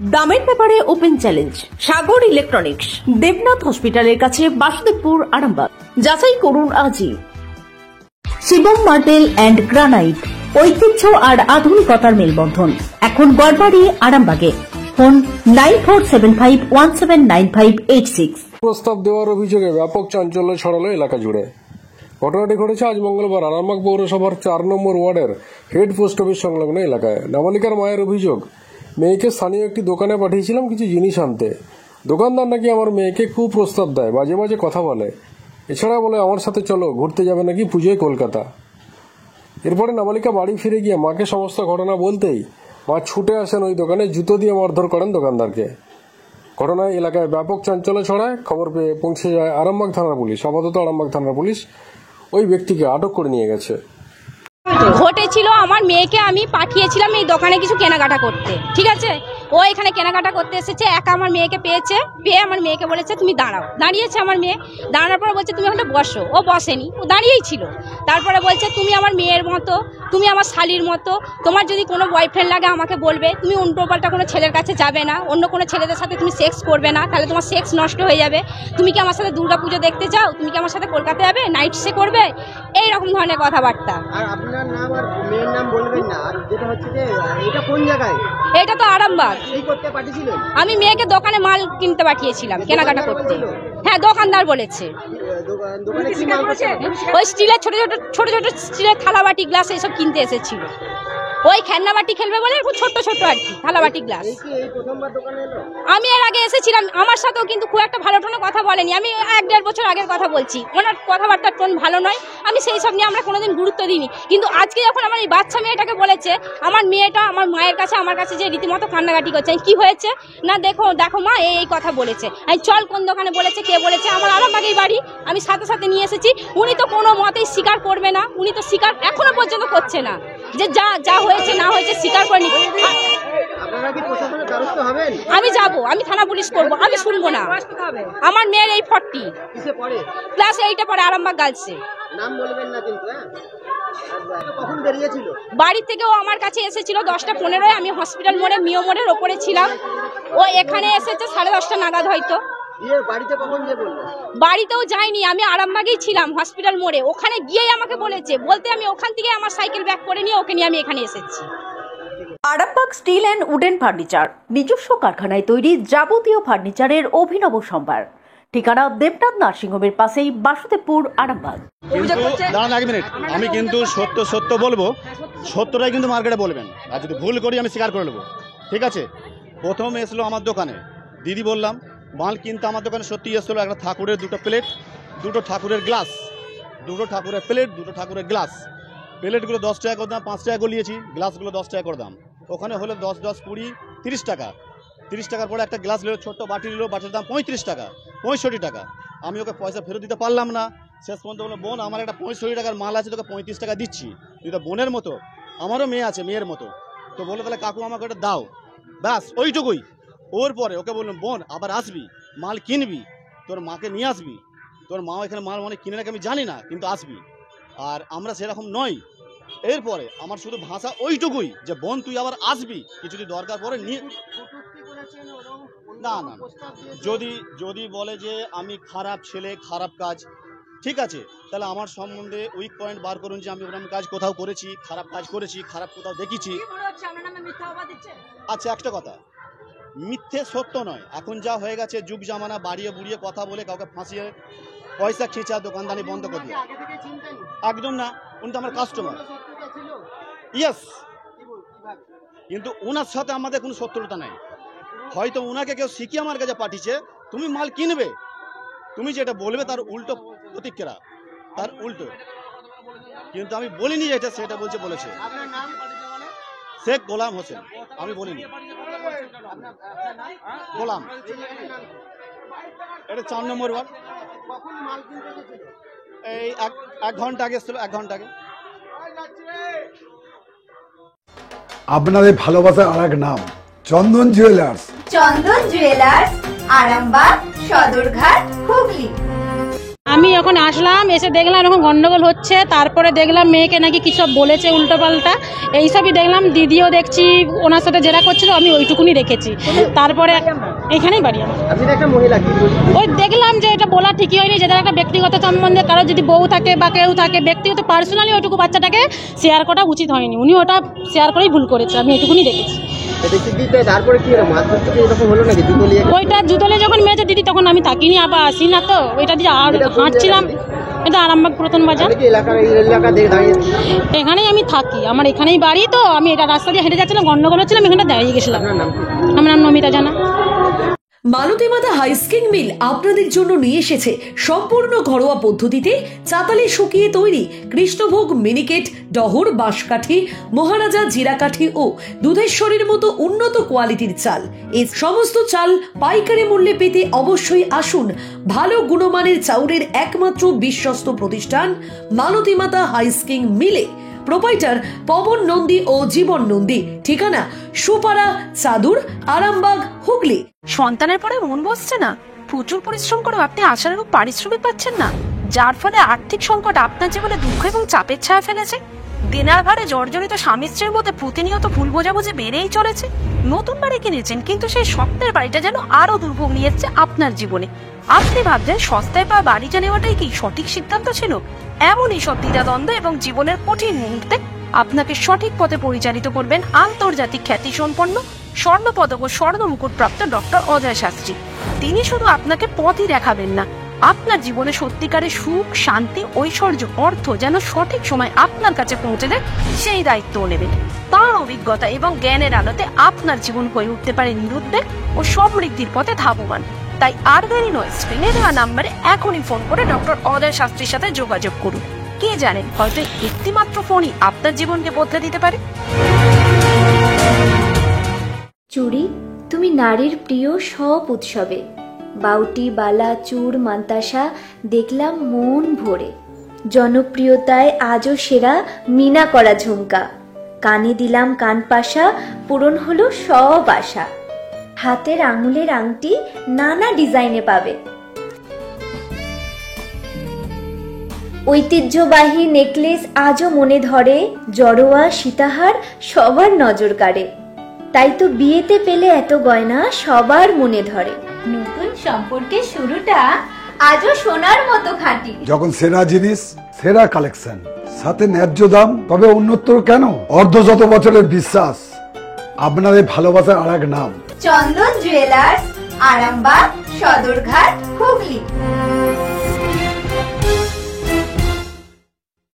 দামের ব্যাপারে open challenge সাগর electronics, Debnath হসপিটালের কাছে, বাসুদেবপুর, আরামবাগ। যাচাই করুন আজই। শিবম মার্বেল অ্যান্ড গ্রানাইট, ঐতিহ্য আর আধুনিকতার মেলবন্ধন, এখন গড়বাড়ি, আরামবাগে। ফোন 9475179586। প্রস্তাব দেওয়ার অভিযোগে ব্যাপক চাঞ্চল্য ছড়ালো এলাকা জুড়ে। ঘটনাটি ঘটেছে আজ মঙ্গলবার আরামবাগ পৌরসভার 4 নম্বর ওয়ার্ডের হেড পোস্ট অফিস সংলগ্ন এলাকায়। নাবালিকার মায়ের অভিযোগ, মেয়েকে স্থানীয় একটি দোকানে পাঠিয়েছিলাম কিছু জিনিস আনতে। দোকানদার নাকি আমার মেয়েকে খুব প্রস্তাব দেয়, বাজে বাজে কথা বলে। এছাড়া বলে আমার সাথে চলো, ঘুরতে যাবে নাকি পুজোয় কলকাতা। এরপরে নাবালিকা বাড়ি ফিরে গিয়ে মাকে সমস্ত ঘটনা বলতেই মা ছুটে আসেন ওই দোকানে, জুতো দিয়ে মারধর করেন দোকানদারকে। ঘটনায় এলাকায় ব্যাপক চাঞ্চল্য ছড়ায়। খবর পেয়ে পৌঁছে যায় আরামবাগ থানার পুলিশ। আপাতত আরামবাগ থানার পুলিশ ওই ব্যক্তিকে আটক করে নিয়ে গেছে। ঘটেছিল, আমার মেয়েকে আমি পাঠিয়েছিলাম এই দোকানে কিছু কেনাকাটা করতে, ঠিক আছে। ও এখানে কেনাকাটা করতে এসেছে, একা আমার মেয়েকে পেয়ে আমার মেয়েকে বলেছে তুমি দাঁড়াও। দাঁড়িয়েছে আমার মেয়ে, দাঁড়ানোর পরে বলছে তুমি ওখানে বসো। ও বসেনি, ও দাঁড়িয়েই ছিল। তারপরে বলছে তুমি আমার মেয়ের মতো, তুমি আমার শালির মতো, তোমার যদি কোনো বয়ফ্রেন্ড লাগে আমাকে বলবে, তুমি উল্টোপাল্টা কোনো ছেলের কাছে যাবে না, অন্য কোনো ছেলেদের সাথে তুমি সেক্স করবে না, তাহলে তোমার সেক্স নষ্ট হয়ে যাবে। তুমি কি আমার সাথে দুর্গা পুজো দেখতে চাও? তুমি কি আমার সাথে কলকাতা যাবে, নাইট স্টে করবে? এইরকম ধরনের কথাবার্তা। আর আপনার নাম আর মেয়ের নাম বলবেন না। আর যেটা হচ্ছে যে এটা কোন জায়গায়? এটা তো আরামবাগ। কি করতে পাঠিয়েছিলেন? আমি মেয়েকে দোকানে মাল কিনতে পাঠিয়েছিলাম, কেনাকাটা করতে। হ্যাঁ, দোকানদার বলেছে। দোকানে কি মাল করছে? ওই স্টিলের ছোট ছোট স্টিলের থালা বাটি গ্লাস এইসব কিনতে এসেছিল। ওই খেলনা বাটি খেলবে বলে ছোট ছোট আর কি থালা বাটি গ্লাস। এই প্রথমবার দোকানে এলো? আমি এর আগে এসেছিলাম, আমার সাথেও কিন্তু খুব একটা ভালো টোনে কথা বলেনি। আমি 1-1.5 বছর আগের কথা বলছি। ওনার কথাবার্তার টোন ভালো নয়, আমি সেই সব নিয়ে আমরা কোনোদিন গুরুত্ব দিইনি। কিন্তু আজকে যখন আমার এই বাচ্চা মেয়েটাকে বলেছে, আমার মেয়েটা আমার মায়ের কাছে আমার কাছে যে রীতিমতো কান্নাকাটি করছে, কি হয়েছে না দেখো মা এই কথা বলেছে। আমি চল কোন দোকানে বলেছে, কে বলেছে, আমার আরামবাগেই বাড়ি, আমি সাথে সাথে নিয়ে এসেছি। উনি তো কোনো মতেই স্বীকার করবে না, উনি তো স্বীকার এখনো পর্যন্ত করছে না যে যা হয়েছে না হয়েছে স্বীকার করে নি। আমি যাব, আমি থানা পুলিশ করব, আমি শুনবো না। আমার মেয়ের এই 40 ক্লাস 8-এ পড়ে, আরামবাগ গার্লসে। নাম বলবেন না কিন্তু। কখন বেরিয়েছিল বাড়ি থেকে? ও আমার কাছে এসেছিল 10:15। আমি হসপিটাল মোড়ে, মিও মোড়ের ওপরে ছিলাম। ও এখানে এসেছে 10:30 নাগাদ হয়তো। বাড়িতে কখন যে বললো? বাড়িতেও যাইনি, আমি আরামবাগেই ছিলাম হসপিটাল মোড়ে। ওখানে গিয়েই আমাকে বলেছে, বলতে আমি ওখান থেকে আমার সাইকেল ব্যাক করে নিয়ে ওকে নিয়ে আমি এখানে এসেছি। Arambagh steel and wooden furniture, নিজস্ব কারখানায় তৈরি যাবতীয় ফার্নিচারের অভিনব সম্ভার। ঠিকানা দেবনাথ নার্সিংহোমের পাশেই, বাসুদেবপুর, আরামবাগ। দাঁড়ান 1 মিনিট, আমি কিন্তু সত্য বলবো, সত্যটাই কিন্তু মার্কেটে বলবেন। আর যদি ভুল করি আমি স্বীকার করে নেবো, ঠিক আছে। প্রথম এসলো আমার দোকানে, দিদি বললাম মাল কিনতে আমার দোকানে সত্যি এসেছিলো একটা ঠাকুরের 2টো প্লেট, 2টো ঠাকুরের গ্লাস, 2টো ঠাকুরের প্লেট, 2টো ঠাকুরের গ্লাস। প্লেটগুলো 10 টাকা করে দাম, 5 টাকা করে নিয়েছি। গ্লাসগুলো 10 টাকা করে দাম। ওখানে হলো 10, 10, 20, 30 টাকা। 30 টাকার পরে একটা গ্লাস নিল, ছোট্ট বাটি নিল, বাটির দাম 35 টাকা, 65 টাকা। আমি ওকে পয়সা ফেরত দিতে পারলাম না। শেষ পর্যন্ত বললো বোন আমার একটা 65 টাকার মাল আছে, তোকে 35 টাকা দিচ্ছি, তুই তো বোনের মতো, আমারও মেয়ে আছে, মেয়ের মতো। তো বললো তাহলে কাকু আমাকে ওটা দাও, ব্যাস ওইটুকুই। ওর পরে ওকে বললাম বোন আবার আসবি, মাল কিনবি, তোর মাকে নিয়ে আসবি, তোর মা এখানে মাল মানে কিনে নাকি আমি জানি না, কিন্তু আসবি। আর আমরা সেরকম নই। এরপরে আমার শুধু ভাষা ওইটুকুই যে বোন তুই আবার আসবি, কিছু যদি দরকার পড়ে নিয়ে। না যদি বলে যে আমি খারাপ ছেলে, খারাপ কাজ, ঠিক আছে, তাহলে আমার সম্বন্ধে উইক পয়েন্ট বার করুন যে আমি ওরকম কাজ কোথাও করেছি, খারাপ কাজ করেছি, খারাপ কোথাও দেখেছি। আচ্ছা একটা কথা, মিথ্যে সত্য নয়। এখন যা হয়ে গেছে যুগ জামানা, বাড়িয়ে বুড়িয়ে কথা বলে কাউকে ফাঁসিয়ে পয়সা খেঁচা দোকানদানি বন্ধ করে দিয়ে। একদম না, উনি তো আমার কাস্টমার। ইয়েস, কিন্তু ওনার সাথে আমাদের কোনো শত্রুতা নাই। হয়তো ওনাকে কেউ শিখিয়ে আমার কাছে পাঠিয়েছে, তুমি মাল কিনবে, তুমি যেটা বলবে তার উল্টো প্রতিক্রিয়া, তার উল্টো। কিন্তু আমি বলিনি যে এটা সেটা বলেছে। শেখ গোলাম হোসেন, আমি বলিনি। গোলাম, এটা 4 নম্বর ওয়ার্ড। এই 1 ঘন্টা আগে এসেছিল, 1 ঘন্টা আগে। আপনাদের ভালোবাসার আরেক নাম চন্দন জুয়েলার্স। চন্দন জুয়েলার্স, আরামবাগ, সদরঘাট, হুগলি। আমি যখন আসলাম এসে দেখলাম এরকম গন্ডগোল হচ্ছে, তারপরে দেখলাম মেয়েকে নাকি কি সব বলেছে উল্টোপাল্টা, এইসবই দেখলাম। দিদিও দেখছি ওনার সাথে জেরা করছিল, আমি ওইটুকুনি রেখেছি। তারপরে এখানেই বাড়ি আমার। আপনি তো একটা মহিলা, কি বলছেন? ওই দেখলাম যে এটা বলা ঠিকই হয়নি, যাদের একটা ব্যক্তিগত সম্বন্ধে কারো যদি বউ থাকে বা কেউ থাকে, ব্যক্তিগত পার্সোনালি ওইটুকু বাচ্চাটাকে শেয়ার করা উচিত হয়নি। উনি ওটা শেয়ার করেই ভুল করেছে, আমি এটুকুনি দেখেছি। তারপরে কি হলো, মারধর থেকে এরকম হলো নাকি? ওইটা জুতলে যখন মেয়েছে দিদি, তখন আমি থাকিনি, আবার আসি না তো, ওইটা দিয়ে আর হাঁটছিলাম। এটা আরামবাগ পুরাতন বাজার, এখানেই আমি থাকি, আমার এখানেই বাড়ি। তো আমি এটা রাস্তা দিয়ে হেঁটে যাচ্ছিলাম, গন্ডগোল হচ্ছিলাম, এখানটা দাঁড়িয়ে গেছিলাম। আমার নাম নমিতা জানা। মালতী মাতা হাইস্কিং মিল আপনাদের জন্য নিয়ে এসেছে সম্পূর্ণ ঘরোয়া পদ্ধতিতে চাতালে শুকিয়ে তৈরি কৃষ্ণভোগ মিনিকেট, ডহর, বাঁশকাঠি, মহারাজা, জিরাকাঠি ও দুধেশ্বরীর মতো উন্নত কোয়ালিটির চাল। এই সমস্ত চাল পাইকারি মূল্যে পেতে অবশ্যই আসুন ভালো গুণমানের চাউলের একমাত্র বিশ্বস্ত প্রতিষ্ঠান মালতী মাতা হাইস্কিং মিলে। প্রোপাইটার পবন নন্দী ও জীবন নন্দী। ঠিকানা সুপারা, চাদুর, আরামবাগ, হুগলি। সন্তানের পরে মন বসছে না, প্রচুর পরিশ্রম করেও আপনি আশানুরূপ পারিশ্রমিক পাচ্ছেন না, যার ফলে আর্থিক সংকট আপনার জীবনে দুঃখ এবং চাপের ছায়া ফেলেছে। দিনার ভারে জর্জরিত স্বামী স্ত্রীর মধ্যে প্রতিনিয়ত ভুল বোঝাবুঝি বেড়েই চলেছে। নতুন বাড়ি কিনেছেন, কিন্তু সেই স্বপ্নের বাড়িটা যেন আরো দুর্ভোগ নিয়ে এসেছে আপনার জীবনে। আপনি ভাবছেন সস্তায় পাওয়া বাড়িটা নেওয়াটাই কি সঠিক সিদ্ধান্ত ছিল? এমনই সব দ্বিধাদ্বন্দ্ব এবং জীবনের কঠিন মুহূর্তে আপনাকে সঠিক পথে পরিচালিত করবেন আন্তর্জাতিক খ্যাতিসম্পন্ন স্বর্ণপদক ও স্বর্ণ মুকুট প্রাপ্ত ডক্টর অজয় শাস্ত্রী। তিনি শুধু আপনাকে পথই দেখাবেন না, আপনার জীবনে সত্যিকারের সুখ, শান্তি, ঐশ্বর্য, অর্থ যেন সঠিক সময় আপনার কাছে পৌঁছে দেয়, সেই দায়িত্বও নেবেন। তার অভিজ্ঞতা এবং জ্ঞানের আলোতে আপনার জীবন হয়ে উঠতে পারে নিরুদ্বেগ ও সমৃদ্ধির পথে ধাবমান। তাই আর দেরি নয়, স্ক্রিনে দেওয়া নাম্বারে এখনই ফোন করে ডক্টর অজয় শাস্ত্রীর সাথে যোগাযোগ করুন। কে জানেন, হয়তো একটি মাত্র ফোনই আপনার জীবনকে বদলে দিতে পারে। চুড়ি, তুমি নারীর প্রিয় সব উৎসবে। বাউটি, বালা, চূড়, মান্তাসা দেখলাম মন ভরে। জনপ্রিয়তায় আজও সেরা মিনা করা ঝুমকা। কানে দিলাম কানপাশা, পূরণ হলো সব আশা। হাতের আঙুলের আংটি নানা ডিজাইনে পাবে। ঐতিহ্যবাহী নেকলেস আজও মনে ধরে। জড়োয়া, সীতাহার সবার নজর কাড়ে। তাই তো বিয়েতে পেলে এত গয়না সবার মনে ধরে। নতুন সম্পর্কের শুরুটা আজও সোনার মতো খাঁটি। যখন সেরা জিনিস, সেরা কালেকশন, সাথে ন্যায্য দাম, তবে উন্নতর কেন? অর্ধশত বছরের বিশ্বাস, আপনাদের ভালোবাসার আর এক নাম চন্দন জুয়েলার্স, আরামবাগ, সদরঘাট, হুগলি।